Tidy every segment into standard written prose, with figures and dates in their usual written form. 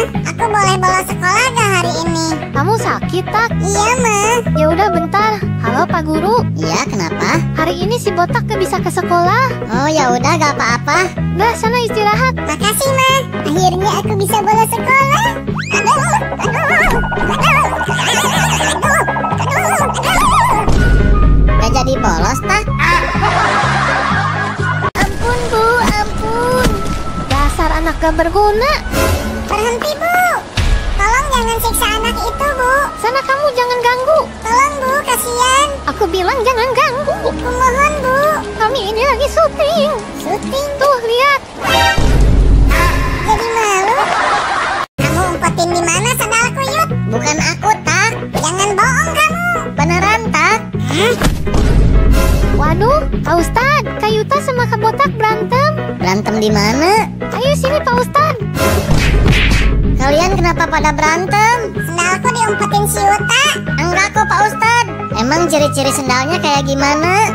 Aku boleh bolos sekolah gak hari ini? Kamu sakit, Tak? Iya, Ma. Ya udah bentar. Halo Pak Guru. Iya, kenapa? Hari ini si botak gak bisa ke sekolah. Oh, ya udah gak apa-apa. Dah, sana istirahat. Makasih, Ma. Akhirnya aku bisa bolos sekolah. Gak jadi bolos, Tak? Ampun, Bu, ampun. Dasar anak gak berguna. Berhenti, Bu. Tolong jangan siksa anak itu, Bu. Sana kamu jangan ganggu. Tolong, Bu, kasihan. Aku bilang jangan ganggu. Kumohon, Bu. Kami ini lagi syuting. Syuting? Tuh, lihat. Jadi malu. Kamu umpetin di mana sandalku, Yud? Bukan aku, Tak. Jangan bohong kamu. Beneran, Tak? Hah? Waduh, Pak Ustad, Kak Yuta sama Kak Botak berantem. Berantem di mana? Ayo sini Pak Ustad. Kalian kenapa pada berantem? Sendalku diumpetin si Yuta. Enggak kok, Pak Ustad. Emang ciri-ciri sendalnya kayak gimana?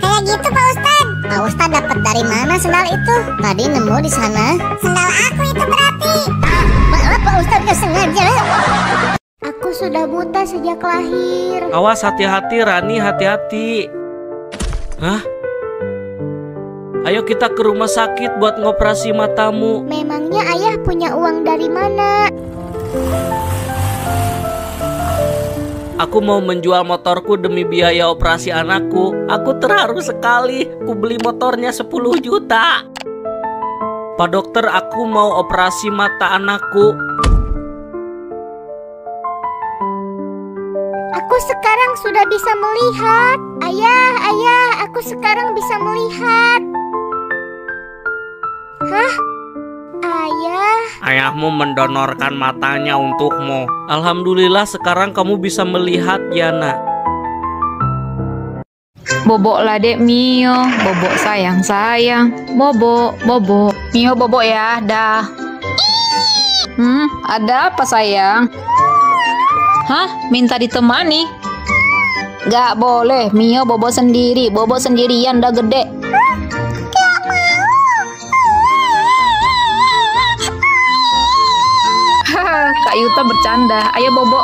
Kayak gitu, Pak Ustad. Pak Ustad dapat dari mana sendal itu? Tadi nemu di sana. Sendal aku itu berarti. Maaf, Pak Ustad, gak sengaja. Aku sudah buta sejak lahir. Awas, hati-hati Rani, hati-hati. Hah? Ayo kita ke rumah sakit buat ngoperasi matamu. Memangnya ayah punya uang dari mana? Aku mau menjual motorku demi biaya operasi anakku. Aku terharu sekali. Ku beli motornya 10 juta. Pak dokter, aku mau operasi mata anakku. Aku sekarang sudah bisa melihat. Ayah, aku sekarang bisa melihat. Hah? Ayah? Ayahmu mendonorkan matanya untukmu. Alhamdulillah sekarang kamu bisa melihat, Yana. Bobok lah dek Mio, bobok sayang. Bobok. Mio bobok ya, dah. Ada apa sayang? Hah? Minta ditemani? Gak boleh, Mio bobo sendirian udah gede. Haha, Kak Yuta bercanda. Ayo bobo.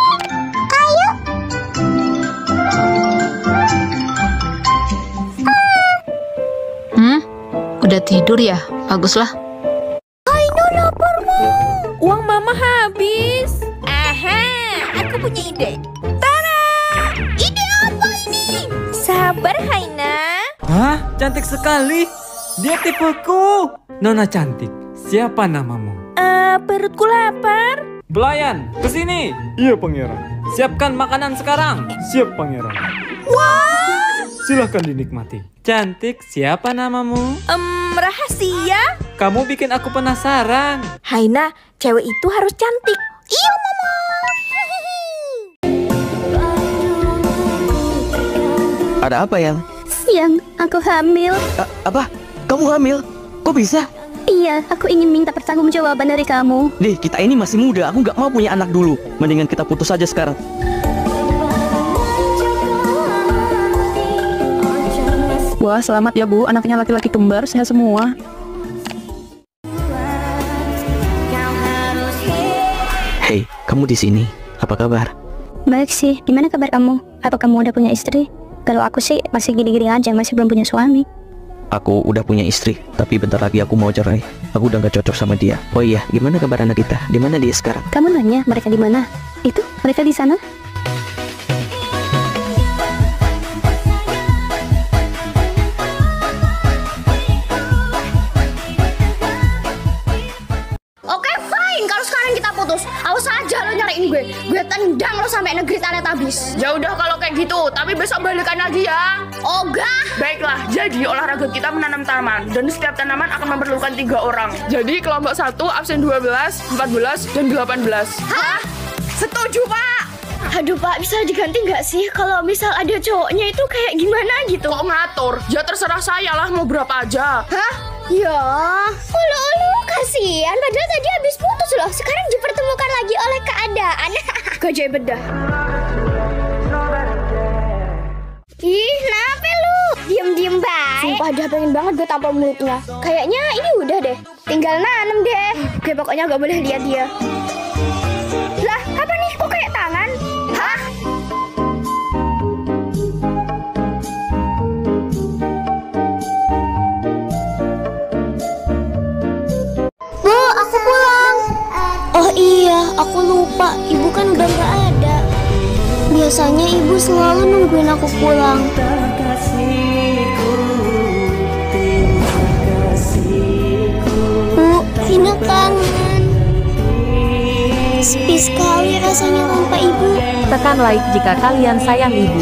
Udah tidur ya? Baguslah. Aino lapar, Ma. Uang Mama habis. Aku punya ide. Tara! Ide apa ini? Sabar, Haina. Hah? Cantik sekali. Dia tipeku. Nona cantik, siapa namamu? Perutku lapar. Pelayan, kesini. Iya, pangeran. Siapkan makanan sekarang. Siap, pangeran. Wah! Silahkan dinikmati. Cantik, siapa namamu? Rahasia. Kamu bikin aku penasaran. Haina, cewek itu harus cantik. Iya, Mama. Ada apa yang? Siang, aku hamil. Apa? Kamu hamil? Kok bisa? Iya, aku ingin minta pertanggungjawaban dari kamu. Dih, kita ini masih muda. Aku nggak mau punya anak dulu. Mendingan kita putus saja sekarang. Wah, selamat ya Bu, anaknya laki-laki kembar, sehat semua. Hei, kamu di sini? Apa kabar? Baik sih, gimana kabar kamu? Apa kamu udah punya istri? Kalau aku sih masih gini-gini aja, masih belum punya suami. Aku udah punya istri, tapi bentar lagi aku mau cerai. Aku udah gak cocok sama dia. Oh iya, gimana kabar anak kita? Di mana dia sekarang? Kamu nanya mereka di mana? Itu, mereka di sana. Oke, fine. Kalau sekarang kita putus, awas aja lo nyariin gue. Gue tendang lo sampai negeri Teletubbies. Ya udah kalau kayak gitu, tapi besok balikan lagi ya. Ogah. Baiklah, jadi olahraga kita menanam tanaman dan setiap tanaman akan memerlukan 3 orang. Jadi kelompok 1 absen 12, 14, dan 18. Hah? Setuju, Pak. Aduh Pak, bisa diganti nggak sih? Kalau misal ada cowoknya itu kayak gimana gitu? Kok ngatur? Ya terserah saya lah mau berapa aja. Hah? Ya, ulu kasihan. Padahal tadi habis putus loh. Sekarang dipertemukan lagi oleh keadaan. Gajah bedah. Ih, kenapa lu? Diem-diem baik. Sumpah dia pengen banget gue tampol mulutnya. Kayaknya ini udah deh. tinggal nanam deh. Gue pokoknya gak boleh lihat dia. Lah, apa nih? Kok kayak tangan? Hah? Bu, aku pulang. Oh iya, aku lupa. Ibu kan udah gak ada. Biasanya ibu selalu nungguin aku pulang. Bu, Rina kangen. Sepi sekali rasanya tanpa ibu. Tekan like jika kalian sayang ibu.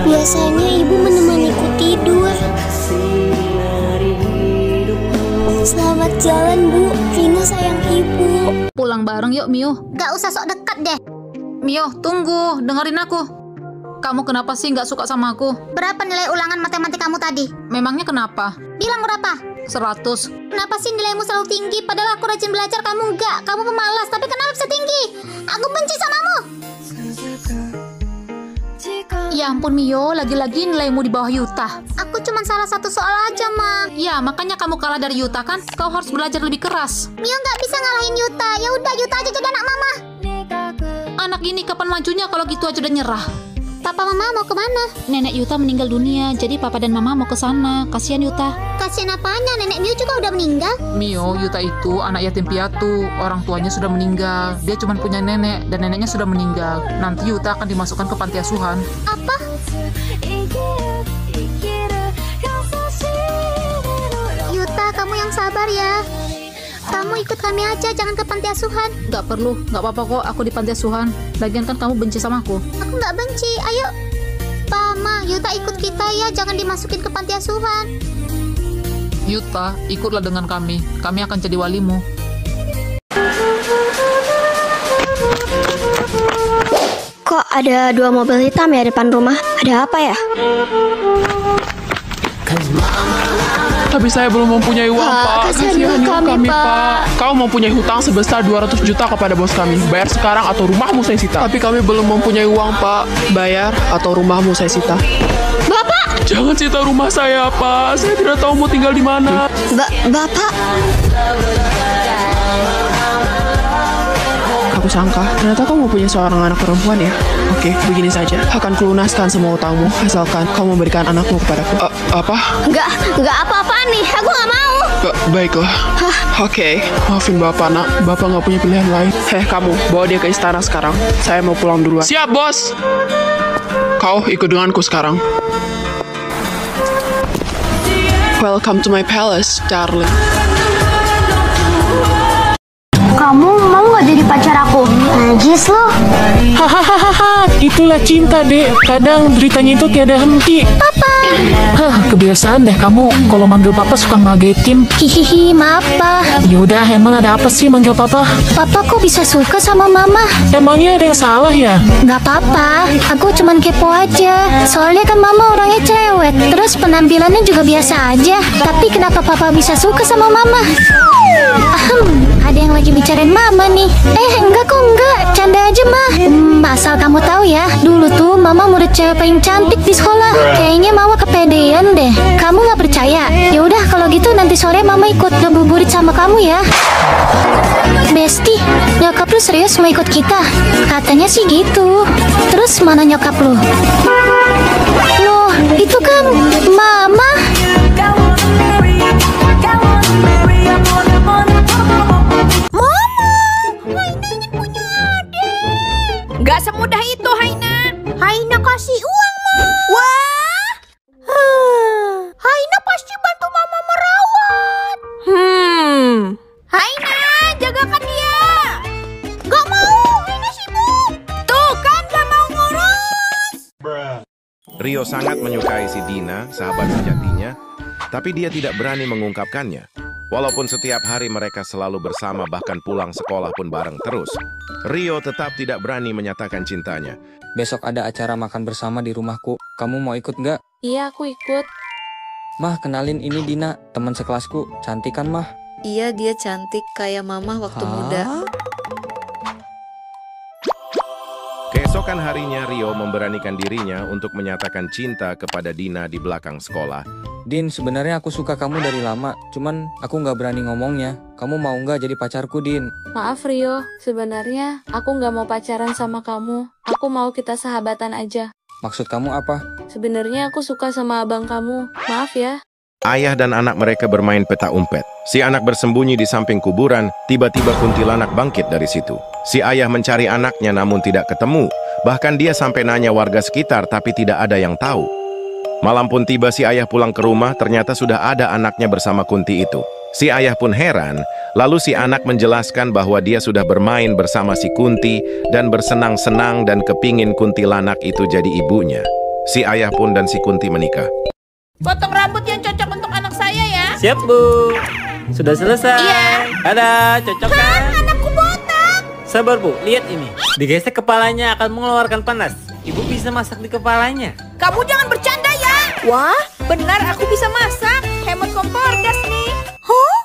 Biasanya ibu menemaniku tidur. Selamat jalan, Bu. Rina sayang ibu. Pulang bareng yuk, Mio. Gak usah sok dekat deh. Mio, tunggu. Dengerin aku. Kamu kenapa sih nggak suka sama aku? Berapa nilai ulangan matematika kamu tadi? Memangnya kenapa? Bilang berapa? 100. Kenapa sih nilaimu selalu tinggi? Padahal aku rajin belajar, kamu enggak. Kamu pemalas, tapi kenapa bisa tinggi? Aku benci samamu. Ya ampun Mio, lagi-lagi nilaimu di bawah Yuta. Aku cuma salah satu soal aja, Ma. Ya, makanya kamu kalah dari Yuta kan? Kau harus belajar lebih keras. Mio nggak bisa ngalahin Yuta. Ya udah, Yuta aja jadi anak Mama. Anak ini kapan majunya kalau gitu aja udah nyerah? Papa Mama mau kemana? Nenek Yuta meninggal dunia, jadi Papa dan Mama mau ke sana. Kasihan Yuta. Kasihan apanya? Nenek Mio juga udah meninggal. Mio, Yuta itu anak yatim piatu. Orang tuanya sudah meninggal. Dia cuma punya nenek, dan neneknya sudah meninggal. Nanti Yuta akan dimasukkan ke panti asuhan. Apa? Yuta, kamu yang sabar ya. Kamu ikut kami aja, jangan ke panti asuhan. Gak perlu, gak apa-apa kok aku di panti asuhan. Lagian kan kamu benci sama aku. Aku gak benci, ayo. Mama, Yuta ikut kita ya, jangan dimasukin ke panti asuhan. Yuta, ikutlah dengan kami. Kami akan jadi walimu. Kok ada 2 mobil hitam ya depan rumah? Ada apa ya? Tapi saya belum mempunyai uang, Pak. Kasihan kami, Pak. Kau mempunyai hutang sebesar 200 juta kepada bos kami. Bayar sekarang atau rumahmu saya sita. Tapi kami belum mempunyai uang, Pak. Bayar atau rumahmu saya sita. Bapak! Jangan sita rumah saya, Pak. Saya tidak tahu mau tinggal di mana. Bapak! Aku sangka, ternyata kamu punya seorang anak perempuan ya. Oke, begini saja. Akan kulunaskan semua utangmu, asalkan kau memberikan anakmu kepadaku. Apa? Enggak apa-apaan nih. Aku nggak mau. Baiklah. Oke, maafin Bapak, nak. Bapak nggak punya pilihan lain. Kamu, bawa dia ke istana sekarang. Saya mau pulang duluan. Siap, bos. Kau ikut denganku sekarang. Welcome to my palace, darling. Kamu mau nggak jadi pacar aku? Najis loh. Hahaha, itulah cinta, Dek. Kadang beritanya itu tiada henti. Papa. Kebiasaan deh kamu kalau manggil Papa suka ngagetin. Hihihi, maaf, Pak. Yaudah, emang ada apa sih manggil Papa? Papa kok bisa suka sama Mama? Emangnya ada yang salah ya? Nggak apa-apa, aku cuman kepo aja. Soalnya kan Mama orangnya cewek, terus penampilannya juga biasa aja. Tapi kenapa Papa bisa suka sama Mama? Ada yang lagi bicarain Mama nih. Enggak kok, enggak. Canda aja, Ma. Asal kamu tahu ya, dulu tuh Mama murid cewek paling cantik di sekolah. Kayaknya Mama kepedean deh. Kamu nggak percaya? Ya udah kalau gitu nanti sore Mama ikut ngabuburit sama kamu ya. Besti, nyokap lu serius mau ikut kita? Katanya sih gitu. Terus mana nyokap lu? Loh, itu kan Mama. Gak semudah itu, Haina. Haina kasih uang, Ma. Wah. Haina pasti bantu Mama merawat. Haina, jagakan dia. Gak mau, Haina sibuk. Tuh kan gak mau ngurus. Rio sangat menyukai si Dina, sahabat sejatinya, tapi dia tidak berani mengungkapkannya. Walaupun setiap hari mereka selalu bersama, bahkan pulang sekolah pun bareng terus, Rio tetap tidak berani menyatakan cintanya. Besok ada acara makan bersama di rumahku. Kamu mau ikut nggak? Iya, aku ikut. Mah, kenalin ini Dina, teman sekelasku. Cantik kan, Mah? Iya, dia cantik kayak Mama waktu muda. Keesokan Keesokan harinya, Rio memberanikan dirinya untuk menyatakan cinta kepada Dina di belakang sekolah. Din, sebenarnya aku suka kamu dari lama, cuman aku nggak berani ngomongnya. Kamu mau nggak jadi pacarku, Din? Maaf Rio, sebenarnya aku nggak mau pacaran sama kamu. Aku mau kita sahabatan aja. Maksud kamu apa? Sebenarnya aku suka sama abang kamu. Maaf ya. Ayah dan anak mereka bermain peta umpet. Si anak bersembunyi di samping kuburan, tiba-tiba kuntilanak bangkit dari situ. Si ayah mencari anaknya namun tidak ketemu. Bahkan dia sampai nanya warga sekitar tapi tidak ada yang tahu. Malam pun tiba, si ayah pulang ke rumah, ternyata sudah ada anaknya bersama Kunti itu. Si ayah pun heran, lalu si anak menjelaskan bahwa dia sudah bermain bersama si Kunti dan bersenang-senang dan kepingin kuntilanak itu jadi ibunya. Si ayah pun dan si Kunti menikah. Potong rambut yang cocok untuk anak saya ya. Siap, Bu. Sudah selesai. Iya. Ada, cocok kan? Anakku botak. Sabar, Bu. Lihat ini. Digesek kepalanya akan mengeluarkan panas. Ibu bisa masak di kepalanya. Kamu jangan bercanda ya. Wah, benar aku bisa masak. Hemat kompor gas nih. Huh?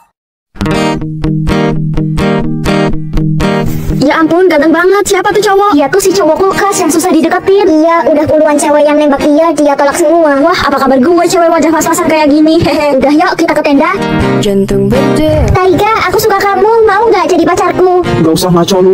Ya ampun, ganteng banget. Siapa tuh cowok? Iya tuh si cowok kulkas yang susah dideketin. Iya, udah puluhan cewek yang nembak dia tolak semua. Wah, apa kabar gue cewek wajah pas-pasan kayak gini? Hehe, udah yuk kita ke tenda. Jantung beda. Taiga, aku suka kamu. Mau nggak jadi pacarku? Gak usah ngaco lu.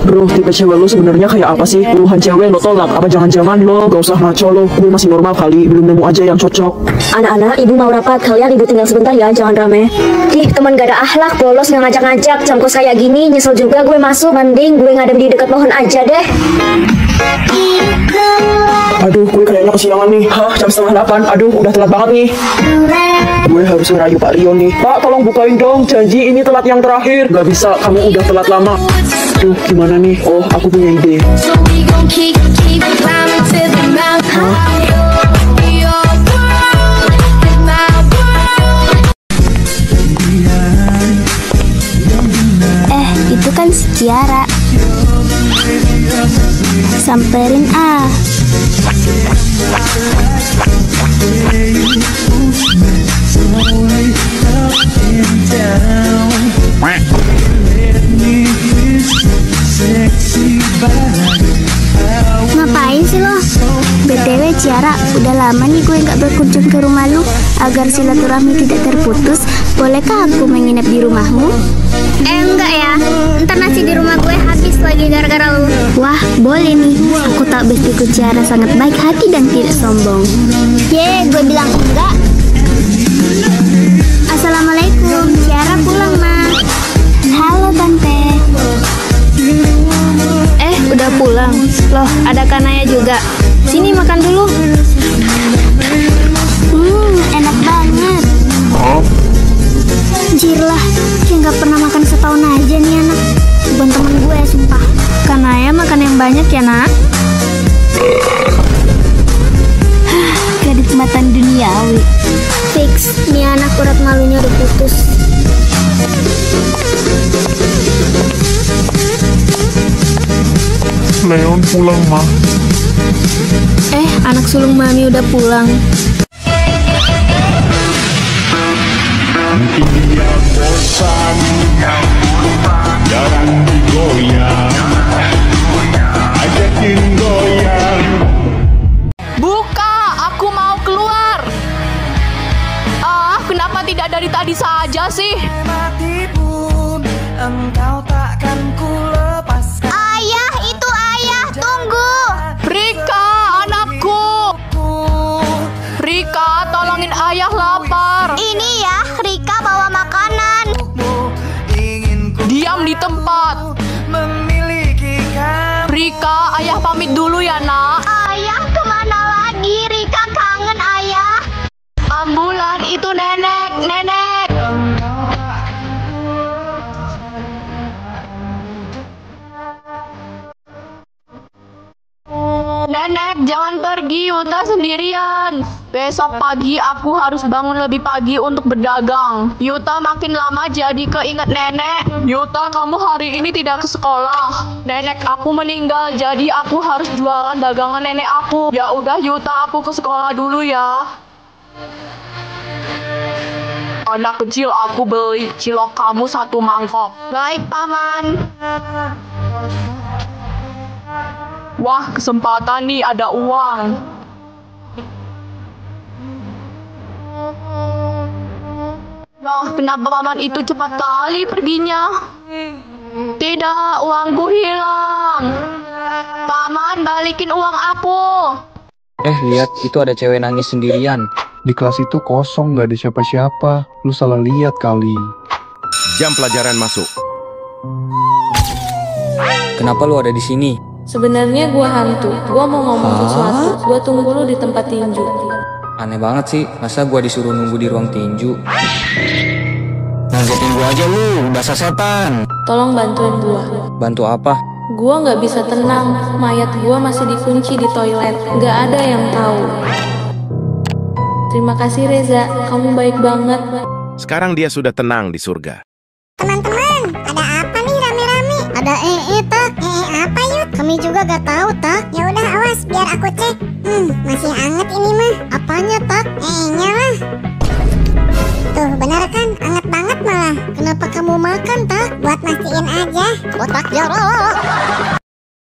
Bro, tipe cewek lo sebenarnya kayak apa sih? Puluhan cewek lo tolak, apa jangan-jangan lo? Gak usah ngaco lo, gue masih normal kali, belum nemu aja yang cocok. Anak-anak, ibu mau rapat, kalian ibu tinggal sebentar ya, jangan rame. Ih, teman gak ada akhlak, bolos nggak ngajak-ngajak, jam kos kayak gini, nyesel juga gue masuk, mending gue ngadep di dekat pohon aja deh. Aduh, gue kayaknya kesiangan nih. Hah, jam 7:30, aduh udah telat banget nih. Gue harus ngerayu Pak Rio nih. Pak, tolong bukain dong, janji ini telat yang terakhir. Gak bisa, kamu udah telat lama. Aduh, gimana nih? Oh, aku punya ide. Itu kan si Kiara. Samperin ah. Ngapain sih lo? BTW Ciara, udah lama nih gue gak berkunjung ke rumah lu. Agar silaturahmi tidak terputus, bolehkah aku menginap di rumahmu? Enggak ya, ntar nasi di rumah gue habis lagi gara-gara lu. Wah, boleh nih. Aku tak bestiku Ciara sangat baik hati dan tidak sombong. Ye, gue bilang enggak. Assalamualaikum, Ciara pulang ma. Halo tante. Udah pulang. Loh, ada Kanaya juga. Sini makan dulu. Enak banget. Jirlah, kayak gak pernah makan setahun aja nih anak. Bukan temen gue, sumpah. Kanaya makan yang banyak ya nak. Kenikmatan duniawi. Fix, nih anak urat malunya udah putus. Leon pulang, Ma. Anak sulung mami udah pulang. Mungkin dia bosan, jarang digoyang, ajakin goyang. Buka, aku mau keluar. Kenapa tidak dari tadi saja sih? Ayah, itu ayah, tunggu. Rika, anakku. Rika, tolongin ayah lapar. Ini ya, Rika bawa makanan. Diam di tempat. Rika, ayah pamit dulu ya nak. Ayah kemana lagi? Rika kangen ayah. Ambulan, itu nenek. Nenek, jangan pergi, Yuta sendirian. Besok pagi aku harus bangun lebih pagi untuk berdagang. Yuta makin lama jadi keinget nenek. Yuta, kamu hari ini tidak ke sekolah. Nenek aku meninggal, jadi aku harus jualan dagangan nenek aku. Ya udah Yuta, aku ke sekolah dulu ya. Anak kecil, aku beli cilok kamu 1 mangkok. Baik, Paman. Wah, kesempatan nih, ada uang. Nah, kenapa paman itu cepat kali perginya? Tidak, uangku hilang. Paman, balikin uang aku. Lihat, itu ada cewek nangis sendirian. Di kelas itu kosong, gak ada siapa-siapa. Lu salah lihat kali. Jam pelajaran masuk. Kenapa lu ada di sini? Sebenarnya gua hantu. Gua mau ngomong sesuatu. Gua tunggu lu di tempat tinju. Aneh banget sih, masa gua disuruh nunggu di ruang tinju? Ngagetin gua aja lu, dasar setan. Tolong bantuin gua. Bantu apa? Gua nggak bisa tenang. Mayat gua masih dikunci di toilet. Nggak ada yang tahu. Terima kasih Reza, kamu baik banget. Sekarang dia sudah tenang di surga. Teman-teman, ada apa nih rame-rame? Ada Tak. Apa yuk? Kami juga gak tahu Tak. Ya udah awas, biar aku cek. Masih anget ini mah. Apanya Tak? Nya lah. Tuh benar kan, anget banget malah. Kenapa kamu makan Tak? Buat mastiin aja. Kotak jorok.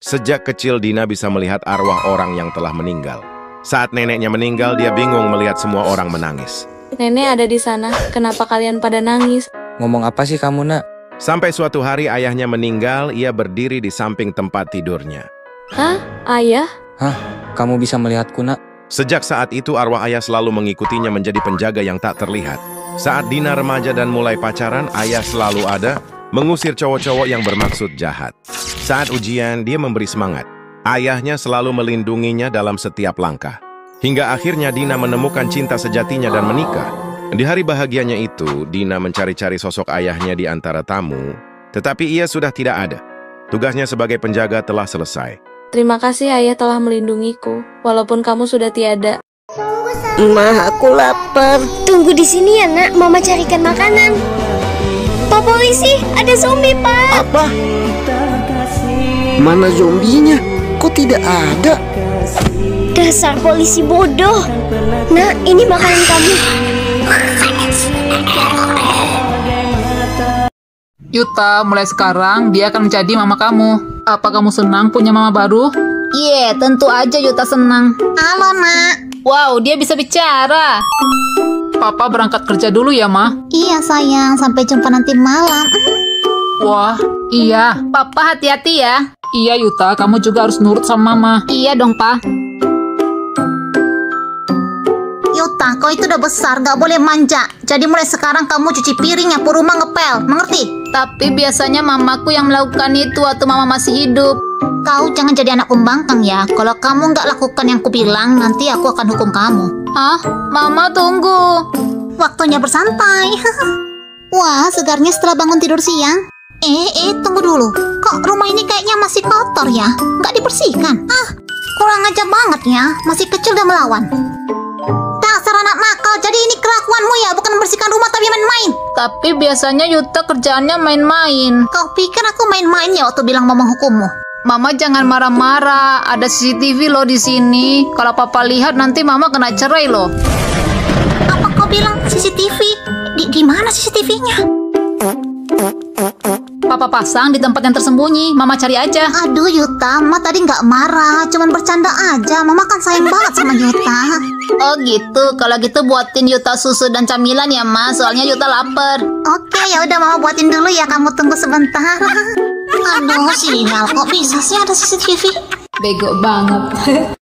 Sejak kecil Dina bisa melihat arwah orang yang telah meninggal. Saat neneknya meninggal, dia bingung melihat semua orang menangis. Nenek ada di sana, kenapa kalian pada nangis? Ngomong apa sih kamu, Nak? Sampai suatu hari ayahnya meninggal, ia berdiri di samping tempat tidurnya. Hah? Ayah? Hah? Kamu bisa melihatku, Nak? Sejak saat itu arwah ayah selalu mengikutinya menjadi penjaga yang tak terlihat. Saat Dina remaja dan mulai pacaran, ayah selalu ada, mengusir cowok-cowok yang bermaksud jahat. Saat ujian, dia memberi semangat. Ayahnya selalu melindunginya dalam setiap langkah. Hingga akhirnya Dina menemukan cinta sejatinya dan menikah. Di hari bahagianya itu, Dina mencari-cari sosok ayahnya di antara tamu, tetapi ia sudah tidak ada. Tugasnya sebagai penjaga telah selesai. Terima kasih ayah telah melindungiku, walaupun kamu sudah tiada. Ma, aku lapar. Tunggu di sini ya, Nak. Mama carikan makanan. Pak polisi, ada zombie, Pak. Apa? Mana zombinya? Kok tidak ada? Dasar polisi bodoh. Nah, ini makanan kamu. Yuta, mulai sekarang dia akan menjadi mama kamu. Apa kamu senang punya mama baru? Iya, tentu aja Yuta senang. Halo, Nak. Wow, dia bisa bicara. Papa berangkat kerja dulu ya, Ma? Iya, sayang. Sampai jumpa nanti malam. Wah, iya. Papa hati-hati ya. Iya, Yuta, kamu juga harus nurut sama Mama. Iya dong, Pa. Yuta, kau itu udah besar, gak boleh manja. Jadi mulai sekarang kamu cuci piring, nyapu rumah, ngepel. Mengerti? Tapi biasanya mamaku yang melakukan itu waktu Mama masih hidup. Kau jangan jadi anak pembangkang ya. Kalau kamu nggak lakukan yang kubilang, nanti aku akan hukum kamu. Ah, Mama tunggu. Waktunya bersantai. Wah, segarnya setelah bangun tidur siang. Tunggu dulu. Kok rumah ini kayaknya masih kotor ya? Nggak dibersihkan. Kurang ajar banget ya. Masih kecil dan melawan. Dasar anak nakal. Jadi ini kelakuanmu ya, bukan membersihkan rumah tapi main-main. Tapi biasanya Yuta kerjaannya main-main. Kau pikir aku main-main ya waktu bilang mama hukummu? Mama jangan marah-marah. Ada CCTV loh di sini. Kalau Papa lihat nanti Mama kena cerai loh. Apa kau bilang CCTV? Di mana CCTV-nya? Papa pasang di tempat yang tersembunyi. Mama cari aja. Aduh Yuta, Mama tadi nggak marah, cuman bercanda aja. Mama kan sayang banget sama Yuta. Oh gitu. Kalau gitu buatin Yuta susu dan camilan ya, Ma. Soalnya Yuta lapar. Oke, ya udah Mama buatin dulu ya. Kamu tunggu sebentar. Aduh, sial kok bisa sih ada CCTV? Bego banget.